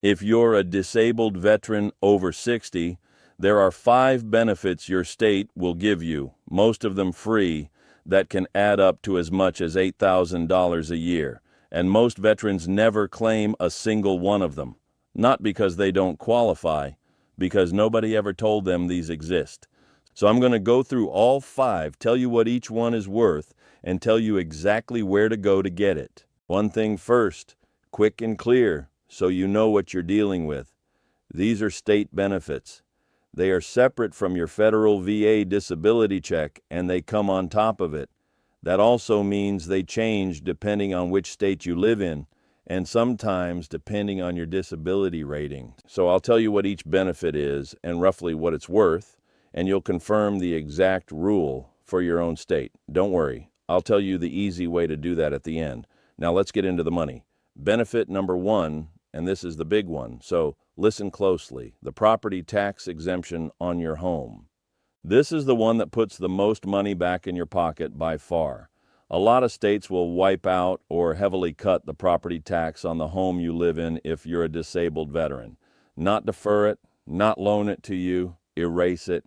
If you're a disabled veteran over 60, there are 5 benefits your state will give you, most of them free, that can add up to as much as $8,000 a year, and most veterans never claim a single one of them, not because they don't qualify, because nobody ever told them these exist. So I'm going to go through all 5, tell you what each one is worth, and tell you exactly where to go to get it. One thing first, quick and clear, so you know what you're dealing with. These are state benefits. They are separate from your federal VA disability check, and they come on top of it. That also means they change depending on which state you live in, and sometimes depending on your disability rating. So I'll tell you what each benefit is and roughly what it's worth, and you'll confirm the exact rule for your own state. Don't worry, I'll tell you the easy way to do that at the end. Now let's get into the money. Benefit number 1, and this is the big one, so listen closely, the property tax exemption on your home. This is the one that puts the most money back in your pocket by far. A lot of states will wipe out or heavily cut the property tax on the home you live in if you're a disabled veteran. Not defer it, not loan it to you, erase it.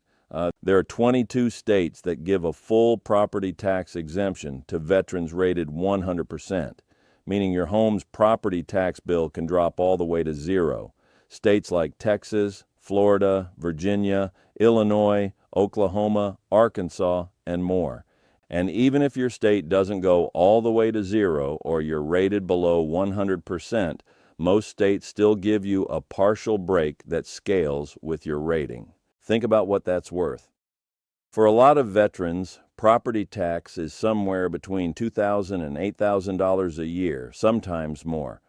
There are 22 states that give a full property tax exemption to veterans rated 100%, meaning your home's property tax bill can drop all the way to 0. States like Texas, Florida, Virginia, Illinois, Oklahoma, Arkansas, and more. And even if your state doesn't go all the way to 0 or you're rated below 100%, most states still give you a partial break that scales with your rating. Think about what that's worth. For a lot of veterans, property tax is somewhere between $2,000 and $8,000 a year, sometimes more.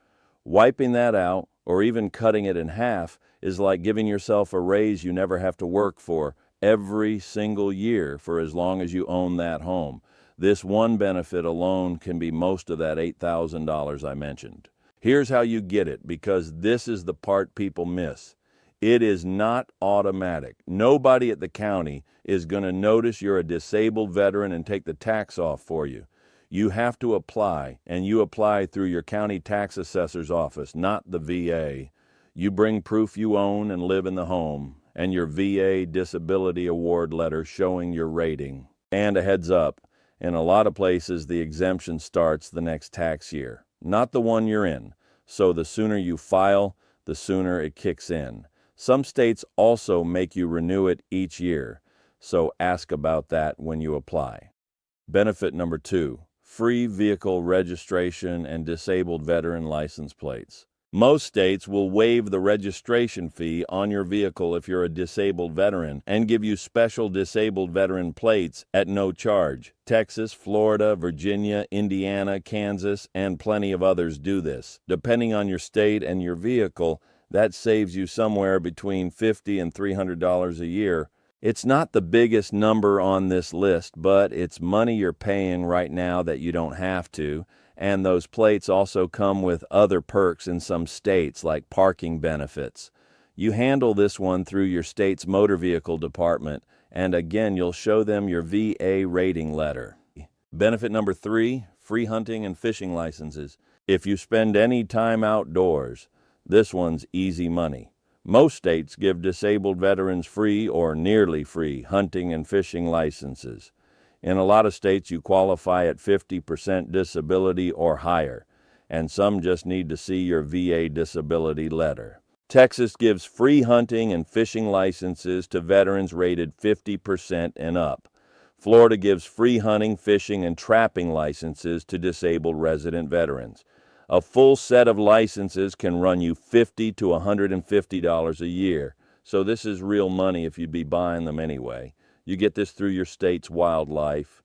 Wiping that out, or even cutting it in half, is like giving yourself a raise you never have to work for every single year for as long as you own that home. This one benefit alone can be most of that $8,000 I mentioned. Here's how you get it, because this is the part people miss. It is not automatic. Nobody at the county is going to notice you're a disabled veteran and take the tax off for you. You have to apply, and you apply through your county tax assessor's office, not the VA. You bring proof you own and live in the home, and your VA disability award letter showing your rating. And a heads up, in a lot of places the exemption starts the next tax year, not the one you're in. So the sooner you file, the sooner it kicks in. Some states also make you renew it each year, so ask about that when you apply. Benefit number 2, free vehicle registration and disabled veteran license plates. Most states will waive the registration fee on your vehicle if you're a disabled veteran and give you special disabled veteran plates at no charge. Texas, Florida, Virginia, Indiana, Kansas, and plenty of others do this. Depending on your state and your vehicle, that saves you somewhere between $50 and $300 a year. It's not the biggest number on this list, but it's money you're paying right now that you don't have to. And those plates also come with other perks in some states, like parking benefits. You handle this one through your state's motor vehicle department, and again, you'll show them your VA rating letter. Benefit number 3, free hunting and fishing licenses. If you spend any time outdoors, this one's easy money. Most states give disabled veterans free or nearly free hunting and fishing licenses. In a lot of states, you qualify at 50% disability or higher, and some just need to see your VA disability letter. Texas gives free hunting and fishing licenses to veterans rated 50% and up. Florida gives free hunting, fishing, and trapping licenses to disabled resident veterans. A full set of licenses can run you $50 to $150 a year, so this is real money if you'd be buying them anyway. You get this through your state's wildlife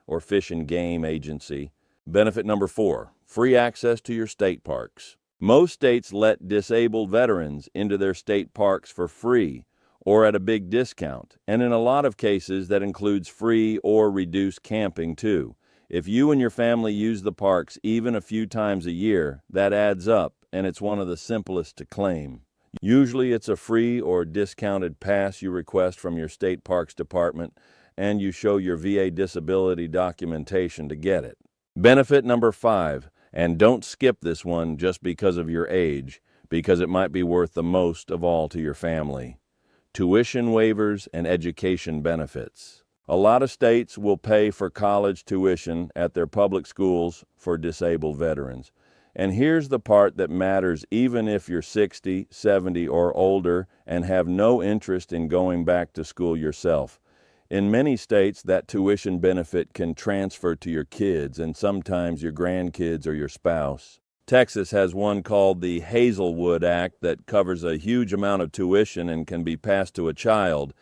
or fish and game agency. Benefit number 4, free access to your state parks. Most states let disabled veterans into their state parks for free or at a big discount, and in a lot of cases that includes free or reduced camping too. If you and your family use the parks even a few times a year, that adds up, and it's one of the simplest to claim. Usually it's a free or discounted pass you request from your state parks department, and you show your VA disability documentation to get it. Benefit number 5, and don't skip this one just because of your age. because it might be worth the most of all to your family. Tuition waivers and education benefits. A lot of states will pay for college tuition at their public schools for disabled veterans. And here's the part that matters even if you're 60, 70, or older and have no interest in going back to school yourself. In many states, that tuition benefit can transfer to your kids and sometimes your grandkids or your spouse. Texas has one called the Hazelwood Act that covers a huge amount of tuition and can be passed to a child.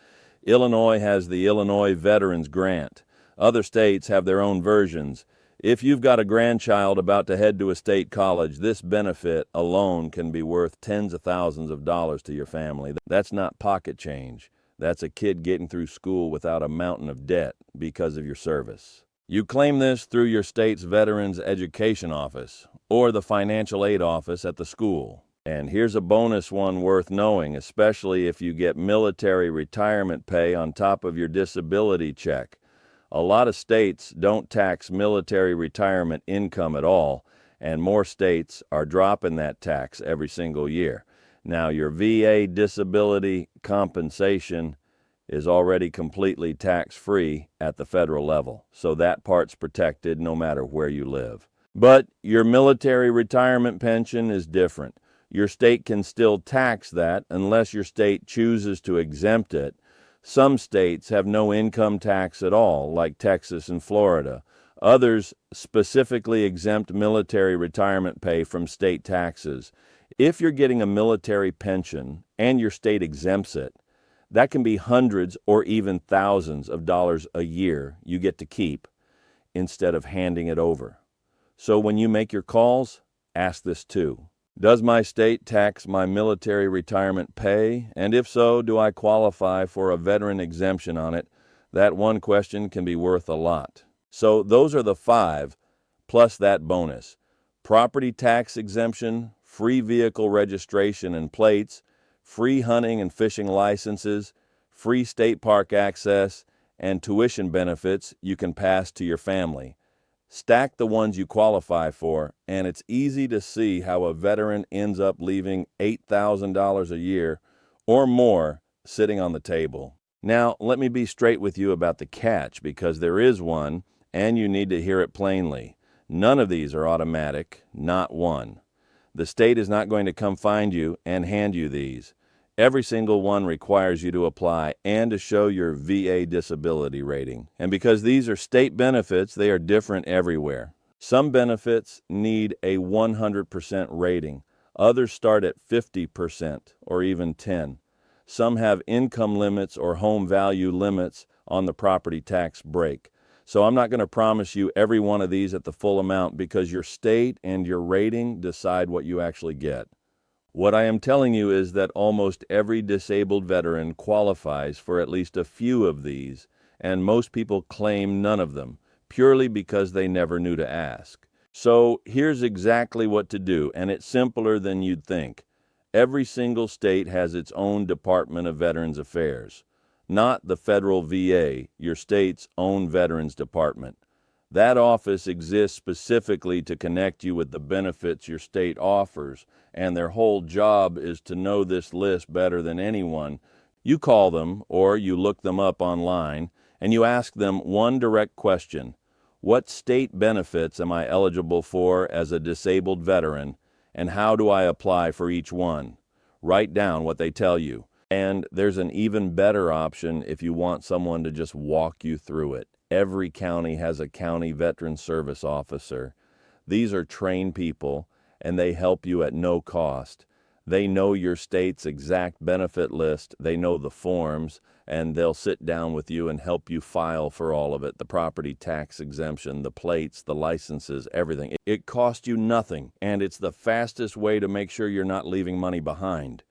Illinois has the Illinois Veterans Grant. Other states have their own versions. If you've got a grandchild about to head to a state college, this benefit alone can be worth tens of thousands of dollars to your family. That's not pocket change. That's a kid getting through school without a mountain of debt because of your service. You claim this through your state's Veterans Education Office or the financial aid office at the school. And here's a bonus one worth knowing, especially if you get military retirement pay on top of your disability check. A lot of states don't tax military retirement income at all, and more states are dropping that tax every single year. Now, your VA disability compensation is already completely tax-free at the federal level, so that part's protected no matter where you live. But your military retirement pension is different. Your state can still tax that unless your state chooses to exempt it. Some states have no income tax at all, like Texas and Florida. Others specifically exempt military retirement pay from state taxes. If you're getting a military pension and your state exempts it, that can be hundreds or even thousands of dollars a year you get to keep instead of handing it over. So when you make your calls, ask this too. Does my state tax my military retirement pay? And if so, do I qualify for a veteran exemption on it? That one question can be worth a lot. So those are the 5, plus that bonus. Property tax exemption, free vehicle registration and plates, free hunting and fishing licenses, free state park access, and tuition benefits you can pass to your family. Stack the ones you qualify for, and it's easy to see how a veteran ends up leaving $8,000 a year or more sitting on the table. Now, let me be straight with you about the catch, because there is one, and you need to hear it plainly. None of these are automatic, not one. The state is not going to come find you and hand you these. Every single one requires you to apply and to show your VA disability rating. And because these are state benefits, they are different everywhere. Some benefits need a 100% rating. Others start at 50% or even 10%. Some have income limits or home value limits on the property tax break. So I'm not going to promise you every one of these at the full amount, because your state and your rating decide what you actually get. What I am telling you is that almost every disabled veteran qualifies for at least a few of these, and most people claim none of them, purely because they never knew to ask. So here's exactly what to do, and it's simpler than you'd think. Every single state has its own Department of Veterans Affairs, not the federal VA, your state's own Veterans Department. That office exists specifically to connect you with the benefits your state offers, and their whole job is to know this list better than anyone. You call them, or you look them up online, and you ask them one direct question: what state benefits am I eligible for as a disabled veteran, and how do I apply for each one? Write down what they tell you. And there's an even better option if you want someone to just walk you through it. Every county has a county veteran service officer. These are trained people, and they help you at no cost. They know your state's exact benefit list, they know the forms, and they'll sit down with you and help you file for all of it, the property tax exemption, the plates, the licenses, everything. It costs you nothing, and it's the fastest way to make sure you're not leaving money behind.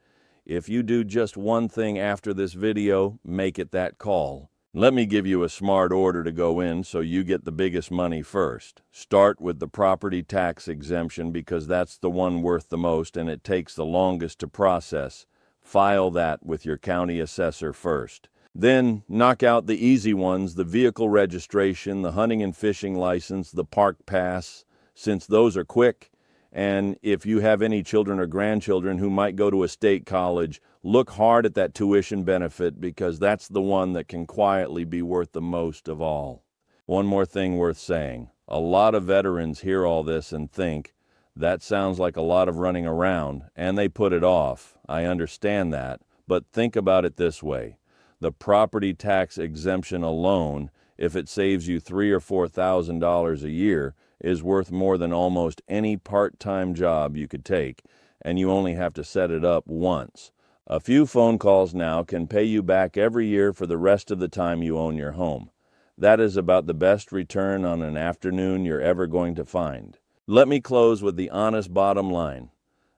If you do just one thing after this video, make it that call. Let me give you a smart order to go in so you get the biggest money first. Start with the property tax exemption, because that's the one worth the most and it takes the longest to process. File that with your county assessor first. Then knock out the easy ones, the vehicle registration, the hunting and fishing license, the park pass, since those are quick And if you have any children or grandchildren who might go to a state college, look hard at that tuition benefit because that's the one that can quietly be worth the most of all. One more thing worth saying. A lot of veterans hear all this and think, that sounds like a lot of running around, and they put it off. I understand that, but think about it this way. The property tax exemption alone, if it saves you $3,000 or $4,000 a year, is worth more than almost any part-time job you could take, and you only have to set it up once. A few phone calls now can pay you back every year for the rest of the time you own your home. That is about the best return on an afternoon you're ever going to find. Let me close with the honest bottom line.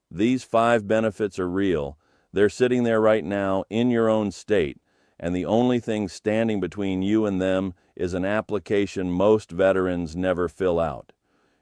These 5 benefits are real. They're sitting there right now in your own state, and the only thing standing between you and them is an application most veterans never fill out.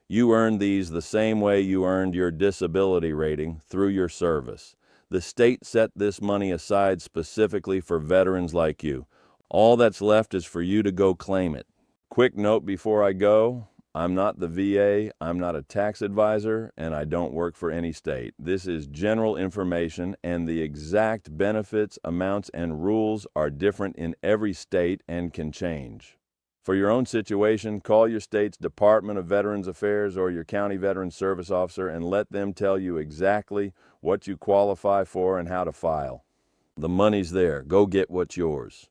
You earned these the same way you earned your disability rating, through your service. The state set this money aside specifically for veterans like you. All that's left is for you to go claim it. Quick note before I go, I'm not the VA, I'm not a tax advisor, and I don't work for any state. This is general information, and the exact benefits, amounts, and rules are different in every state and can change. For your own situation, call your state's Department of Veterans Affairs or your county Veterans Service Officer and let them tell you exactly what you qualify for and how to file. The money's there. Go get what's yours.